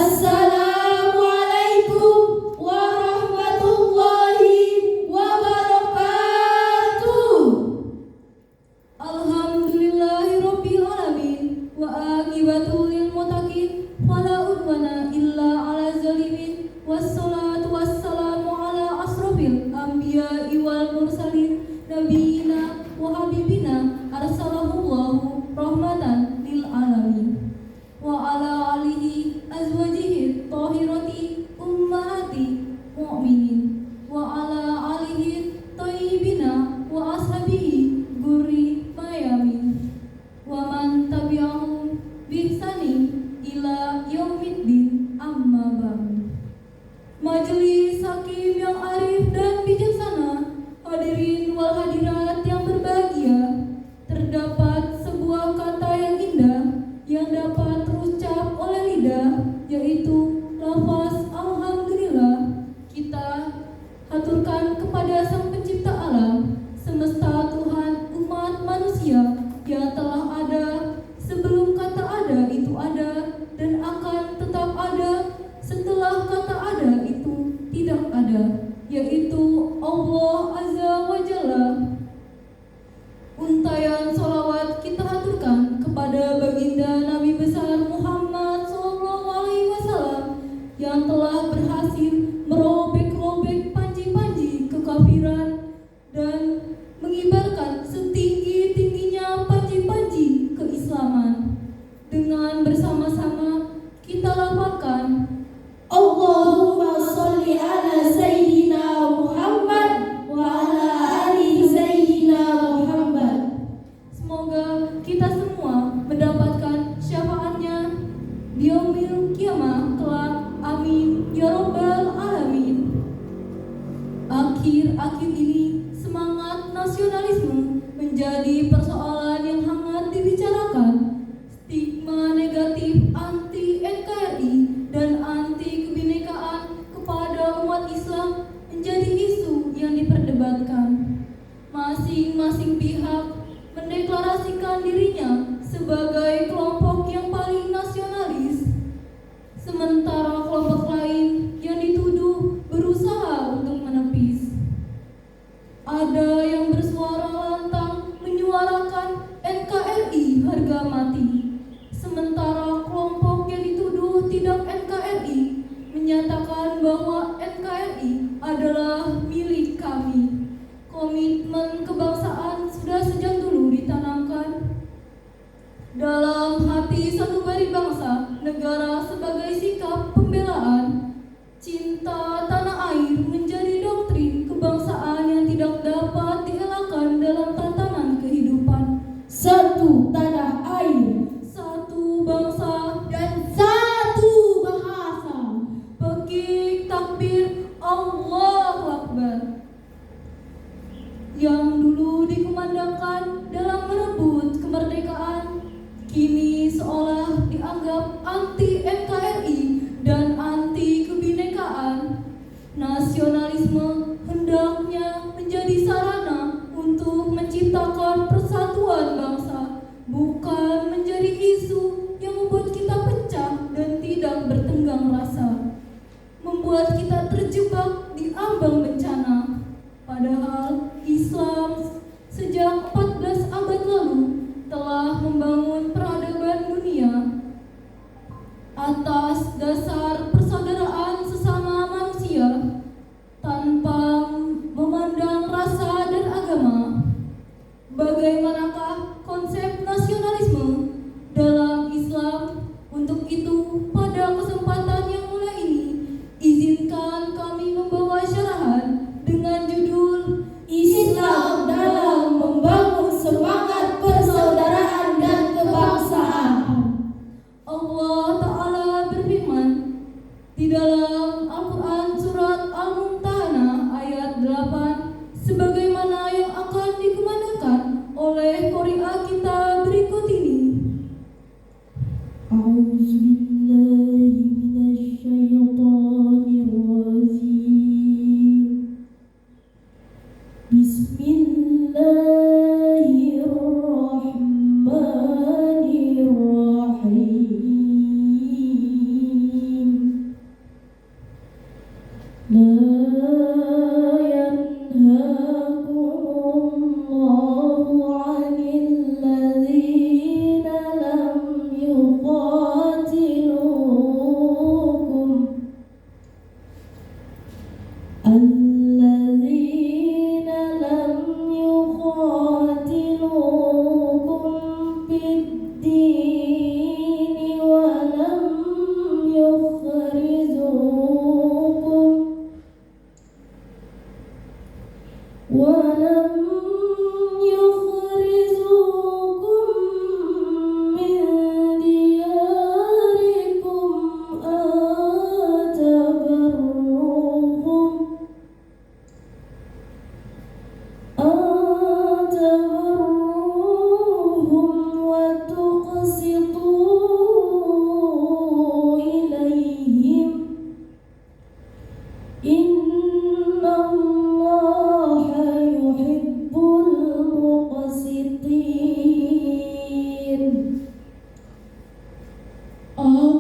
Assalamualaikum warahmatullahi wabarakatuh. Alhamdulillahirabbil alamin wa aqibatul lil muttaqin wala udwana illa 'alal zalimin wassalatu wassalamu ala asrofil anbiya'i wal mursalin nabiyina wa habibina arsalahullahu rahmatan lil alamin wa ala alihi azwajihi thahirati ummahati mu'minin wa ala alihi thayyibina wa ashabihi gurri mayamin wa man tabi'ahum bihsanin ila yaumiddin amma ba'du. Majelis hakim yang arif dan bijaksana, hadirin wal hadirat yang berbahagia, terdapat sebuah kata yang indah yang dapat terucap oleh lidah, yaitu lafaz alhamdulillah. Kita haturkan kepada Sang Pencipta alam semesta, Tuhan umat manusia yang telah ada sebelum kata ada itu ada dan akan tetap ada setelah kata ada itu tidak ada, yaitu Allah Azza wa Jalla. Untayan sholawat kita haturkan kepada baginda Nabi besar Muhammad SAW yang telah berhasil merobek-robek panji-panji kekafiran dan mengibarkan setinggi-tingginya panji-panji keislaman. Dengan bersama-sama kita lafalkan Allahumma sholli ala Sayyidina Muhammad wa ala ali Sayyidina Muhammad. Semoga kita semua mendapatkan syafaatnya di yaumil qiyamah kelak. Amin ya rabbal alamin. Akhir-akhir ini semangat nasionalisme menjadi persoalan yang hangat dibicarakan. Stigma negatif anti NKRI dan anti kebinekaan kepada umat Islam menjadi isu yang diperdebatkan. Masing-masing pihak mendeklarasikan dirinya sebagai kelompok yang paling nasionalis, sementara kelompok lain yang dituduh berusaha untuk menepis. Ada yang bersuara lantang menyuarakan NKRI harga mati, sementara kelompok yang dituduh tidak NKRI menyatakan bahwa NKRI adalah milik kami. Komitmen kebangsaan sudah sejak dulu ditanamkan dalam hati sanubari bangsa negara sebagai sikap pembelaan. Cinta tanah air menjadi doktrin kebangsaan yang tidak dapat dielakkan dalam tatanan kehidupan. Satu tanah air, satu bangsa, dan satu bahasa. Pekik takbir Allahu Akbar yang dulu dikumandangkan dalam merebut kemerdekaan, kini seolah dianggap anti NKRI dan anti kebinekaan. Nasionalisme hendaknya menjadi sarana untuk menciptakan persatuan bangsa, bukan menjadi isu yang membuat kita pecah dan tidak bertenggang rasa, membuat kita terjebak di ambang bencana. Padahal Islam sejak 14 abad lalu telah membangun peradaban dunia atas dasar persaudaraan sesama manusia tanpa memandang rasa dan agama. Bagaimanakah konsep nasionalisme dalam Islam? Untuk itu, pada kesempatan yang mulia ini, izinkan kami membawa syarahan dengan judul Islam dalam membangun semangat persaudaraan dan kebangsaan. Allah Ta'ala berfirman di dalam Al-Quran surat Al-Mumtahanah ayat 8, sebagaimana yang akan dikumandangkan oleh qari'ah kita berikut ini. A'udzubillahi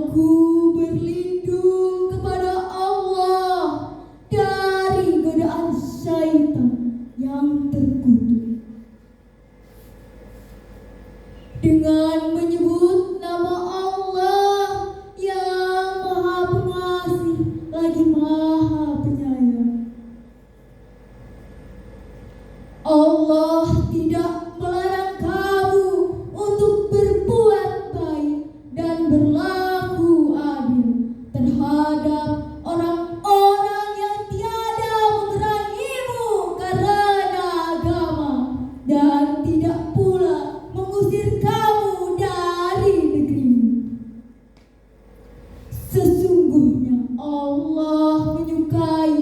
Aku berlindung kepada Allah dari godaan syaitan yang terkutuk. Dengan menyebut nama Allah yang Maha Pengasih lagi Maha Penyayang. Allah tidak melarang kamu untuk berbuat baik dan berlaku adil terhadap orang-orang yang tiada memerangimu karena agama dan tidak pula mengusir kamu dari negerimu. Sesungguhnya Allah menyukai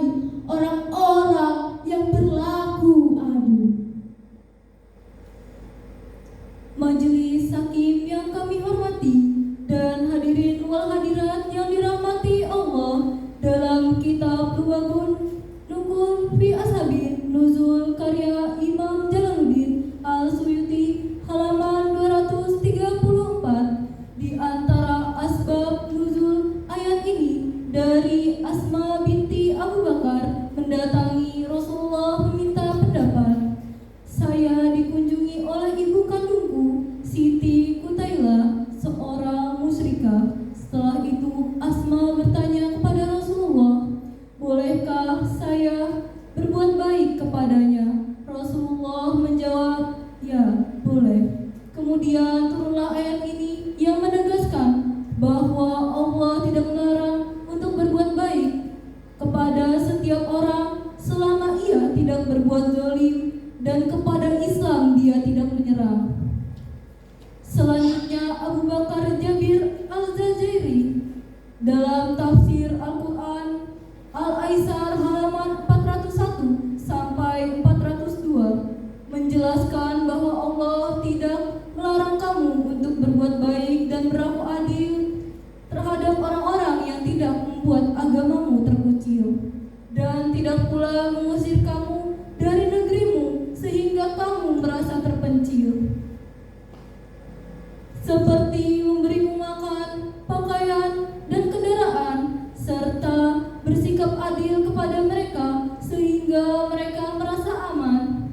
orang-orang yang berlaku adil. Majelis Hakim yang kami hormati dan hadirin wal hadirat yang dirahmati Allah, dalam kitab Luwagun Nukul fi Ashabin Nuzul karya Imam Jalaluddin Al-Suyuti halaman 234, di antara asbab nuzul ayat ini dari Asma binti Abu Bakar mendatangi Rasulullah meminta pendapat. Saya dikunjungi oleh ibu kandungku, Siti Kutailah, seorang musyrikah. Setelah itu Asma bertanya kepada Rasulullah, bolehkah saya berbuat baik kepadanya? Rasulullah menjawab, ya boleh. Kemudian turunlah ayat ini yang menegaskan bahwa Allah tidak melarang untuk berbuat baik kepada setiap orang selama ia tidak berbuat zalim dan kepada Islam dia tidak menyerang. Selanjutnya Abu Bakar Jabir Al-Jazairi dalam tafsir Al-Quran Al-Aisar halaman 401 sampai 402 menjelaskan bahwa Allah tidak melarang kamu untuk berbuat baik dan berlaku adil terhadap orang-orang yang tidak membuat agamamu terkucil, dan tidak pula mengusir kamu dari negerimu sehingga kamu merasa terpencil, seperti memberimu makan, pakaian, dan kendaraan, serta bersikap adil kepada mereka sehingga mereka merasa aman.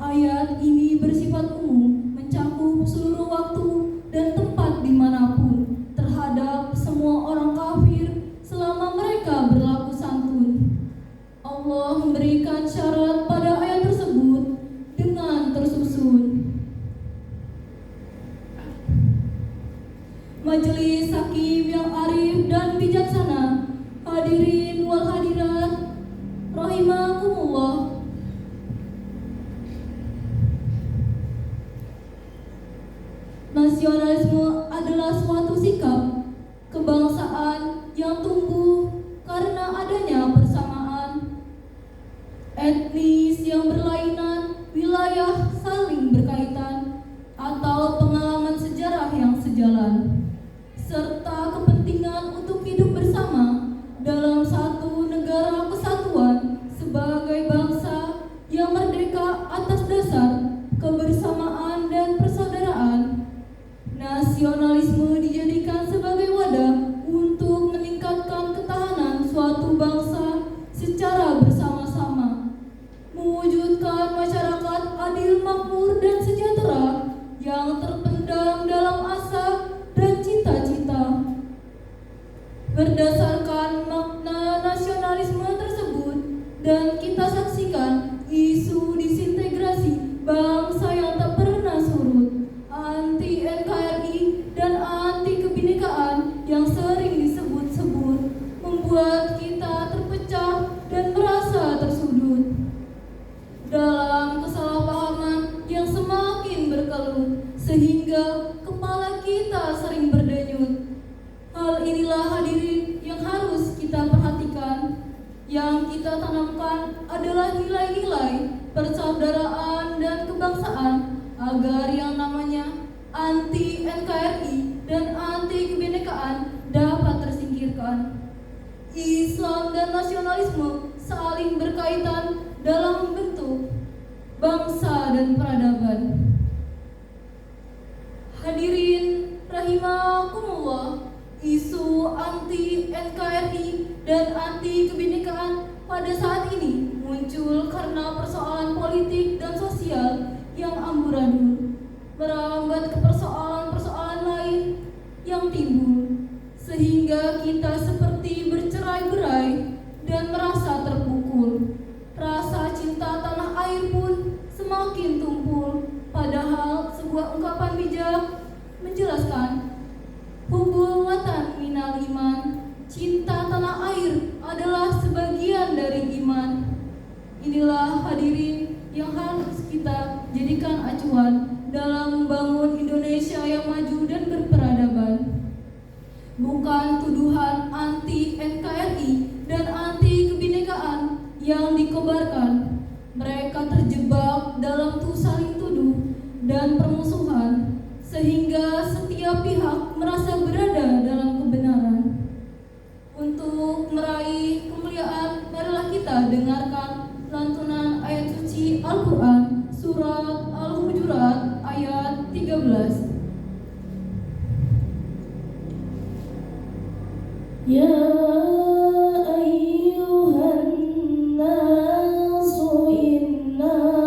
Ayat ini bersifat umum, mencakup seluruh waktu dan tempat dimanapun terhadap semua orang kafir selama mereka berlaku santun. Allah memberikan syarat pada ayat tersebut dengan tersusun. Majelis Hakim yang arif dan bijaksana, hadirin wal hadirat rahimakumullah. Nasionalisme adalah suatu sikap kebangsaan yang tumbuh karena adanya persamaan etnis yang berlainan, wilayah saling berkaitan, atau pengalaman sejarah yang sejalan, serta kepentingan untuk hidup bersama dalam satu negara kesatuan sebagai bangsa yang merdeka atas dasar kebersamaan dan persaudaraan. Nasionalisme dijadikan sebagai wadah untuk meningkatkan ketahanan suatu bangsa secara bersama-sama, mewujudkan masyarakat adil, makmur, dan sejahtera yang terpendam dalam asa dan cita-cita. Berdasarkan makna nasionalisme tersebut, dan kita saksikan isu disintegrasi bangsa yang tak pernah surut, anti NKRI dan anti kebinekaan yang sering disebut-sebut, membuat kita terpecah dan merasa tersudut dalam kesalahpahaman yang semakin berkelut, sehingga kepala kita sering berdenyut. Hal inilah hadirin yang harus kita perhatikan. Yang kita tanamkan adalah nilai-nilai persaudaraan dan kebangsaan, agar yang namanya anti NKRI dan anti kebinekaan dapat tersingkirkan. Islam dan nasionalisme saling berkaitan dalam membentuk bangsa dan peradaban. Hadirin rahimakumullah, Isu anti NKRI dan anti kebinekaan pada saat ini muncul karena persoalan politik dan sosial yang amburadul, merambat ke persoalan-persoalan lain yang timbul, sehingga kita seperti bercerai-berai dan merasa terpukul. Rasa cinta tanah air pun semakin tumpul, padahal sebuah ungkapan bijak menjelaskan Hubbul watan minal iman, cinta tanah air adalah sebagian dari iman. Inilah hadirin yang harus kita jadikan acuan dalam membangun Indonesia yang maju dan berperadaban. Bukan tuduhan anti NKRI dan anti kebinekaan yang dikobarkan. Mereka terjebak dalam saling tuduh dan permusuhan, sehingga setiap pihak merasa berada dalam kebenaran. Untuk meraih kemuliaan, marilah kita dengarkan lantunan ayat suci Al-Quran, surat Al-Hujurat ayat 13. Ya ayyuhan nasu inna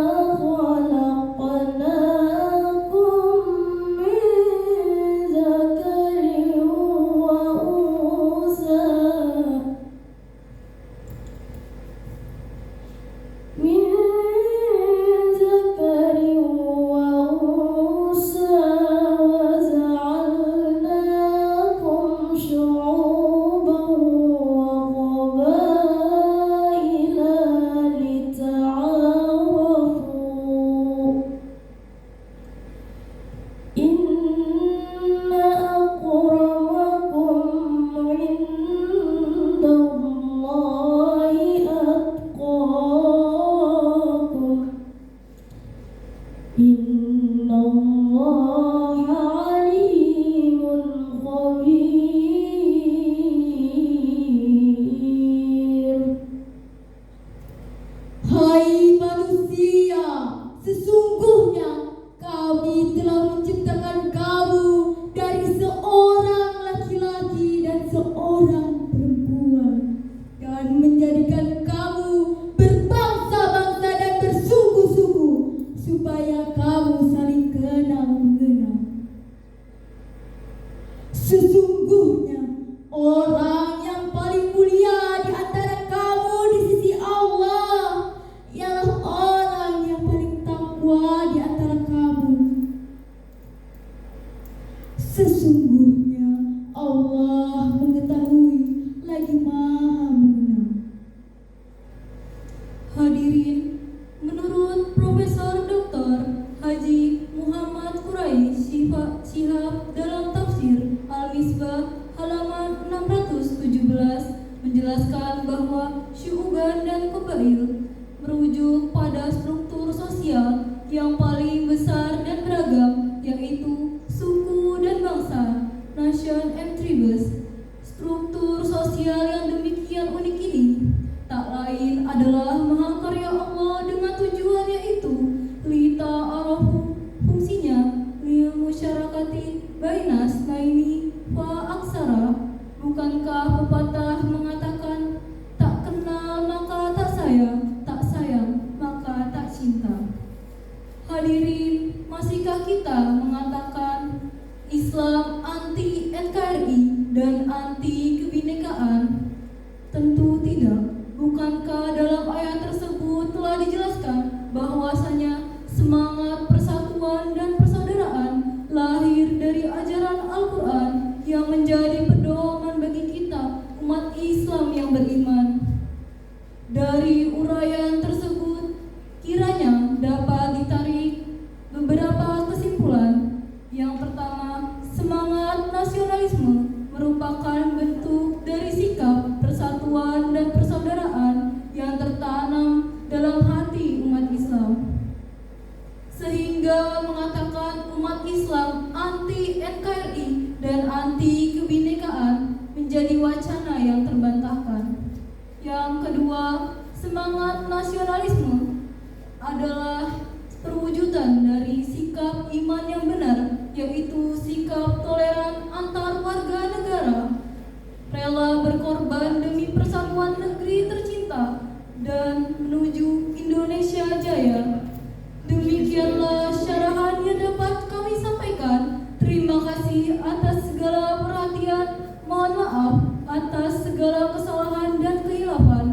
Hai manusia, sesungguhnya kami telah menciptakan kamu dari seorang laki-laki dan seorang perempuan dan menjadikan kamu berbangsa-bangsa dan bersuku-suku supaya kamu saling kenal-mengenal. Sesungguhnya orang yang paling mulia di antara kamu di sisi Allah ialah orang yang paling takwa di antara kamu. Sesungguhnya Allah mengetahui lagi Maha mengenal. Hadirin, menurut Profesor Dr. Haji Muhammad Quraisy Shihab dalam tafsir Al-Misbah halaman 617 menjelaskan bahwa syu'uban dan qabail merujuk pada struktur sosial yang paling besar dan beragam, yaitu suku dan bangsa, nation and tribes. Struktur sosial yang demikian unik ini tak lain adalah mahakarya Allah dengan tujuan yaitu lita'arafu, fungsinya lil musyarakati bainas naini fa aksara. Bukankah pepatah mengatakan tak kenal maka tak sayang, tak sayang maka tak cinta? Hadirin, masihkah kita mengatakan Islam anti NKRI dan anti kebinekaan? Tentu tidak. Bukankah dalam ayat tersebut telah dijelaskan bahwasanya semangat persatuan dan persaudaraan lahir dari ajaran Al-Quran yang menjadi pedoman bagi kita umat Islam yang beriman? Dari uraian tersebut kiranya dapat ditarik beberapa kesimpulan. Yang pertama, semangat nasionalisme merupakan bentuk dari sikap persatuan dan persaudaraan yang tertanam dalam hati umat Islam, sehingga mengatakan umat Islam anti NKRI dan anti kebinekaan menjadi wacana yang terbantahkan. Yang kedua, semangat nasionalisme adalah perwujudan dari sikap iman yang benar, yaitu sikap toleran antar warga negara kasih atas segala perhatian. Mohon maaf atas segala kesalahan dan kehilafan.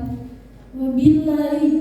Wabillahi